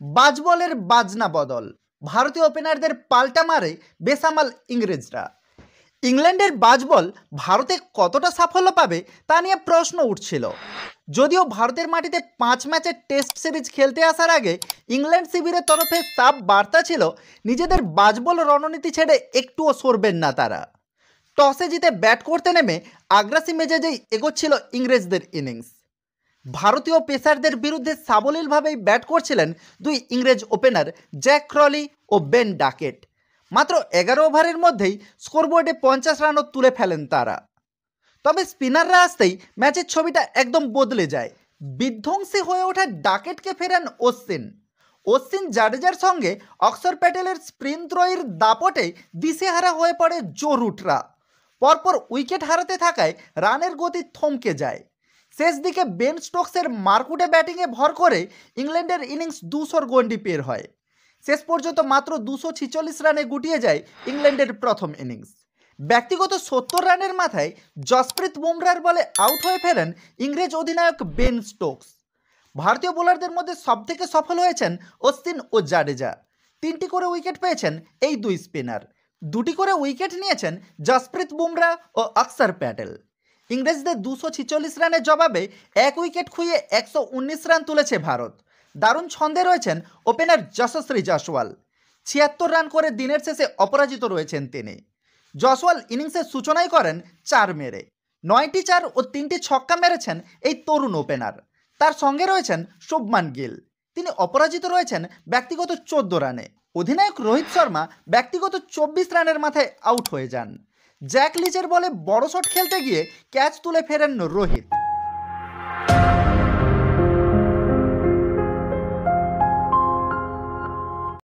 বাজবলের বাজনা বদল, ভারতীয় ওপেনারদের পাল্টা মারে বেসামাল ইংরেজরা। ইংল্যান্ডের বাজবল ভারতে কতটা সাফল্য পাবে তা নিয়ে প্রশ্ন উঠছিল। যদিও ভারতের মাটিতে 5 ম্যাচের টেস্ট সিরিজ খেলতে আসার আগে ইংল্যান্ড শিবিরের তরফে সাফ বার্তা ছিল নিজেদের বাজবল রণনীতি ছেড়ে একটুও সরবেন না তারা। টসে জিতে ব্যাট করতে নেমে আগ্রাসী মেজাজেই এগোচ্ছিল ইংরেজদের ইনিংস। ভারতীয় পেসারদের বিরুদ্ধে সাবলীলভাবেই ব্যাট করছিলেন দুই ইংরেজ ওপেনার জ্যাক ক্রলি ও বেন ডাকেট। মাত্র 11 ওভারের মধ্যেই স্কোরবোর্ডে 50 রানও তুলে ফেলেন তারা। তবে স্পিনাররা আসতেই ম্যাচের ছবিটা একদম বদলে যায়। বিধ্বংসী হয়ে ওঠা ডাকেটকে ফেরান অশ্বিন জাডেজার সঙ্গে অক্ষর প্যাটেলের স্পিন ত্রয়ীর দাপটে দিশেহারা হয়ে পড়ে জো রুটরা। পরপর উইকেট হারাতে থাকায় রানের গতি থমকে যায়। শেষ দিকে বেন স্টোকসের মারকুটে ব্যাটিংয়ে ভর করে ইংল্যান্ডের ইনিংস 200 গন্ডি পের হয়। শেষ পর্যন্ত মাত্র 246 রানে গুটিয়ে যায় ইংল্যান্ডের প্রথম ইনিংস। ব্যক্তিগত 70 রানের মাথায় জসপ্রীত বুমরার বলে আউট হয়ে ফেরেন ইংরেজ অধিনায়ক বেন স্টোকস। ভারতীয় বোলারদের মধ্যে সবথেকে সফল হয়েছেন অশ্বিন ও জাডেজা। 3টি করে উইকেট পেয়েছেন এই দুই স্পিনার। 2টি করে উইকেট নিয়েছেন জসপ্রীত বুমরা ও অক্ষর প্যাটেল। ইংরেজদের 246 রানের জবাবে 1 উইকেট খুইয়ে 119 রান তুলেছে ভারত। দারুণ ছন্দে রয়েছেন ওপেনার যশস্বী জয়সওয়াল। 76 রান করে দিনের শেষে অপরাজিত রয়েছেন তিনি। জয়সওয়াল ইনিংসের সূচনাই করেন 4 মেরে। 9টি 4 ও 3টি ছক্কা মেরেছেন এই তরুণ ওপেনার। তার সঙ্গে রয়েছেন শুভমান গিল, তিনি অপরাজিত রয়েছেন ব্যক্তিগত 14 রানে। অধিনায়ক রোহিত শর্মা ব্যক্তিগত 24 রানের মাথায় আউট হয়ে যান। জ্যাক লিচের বলে বড় শট খেলতে গিয়ে ক্যাচ তুলে ফেরেন রোহিত।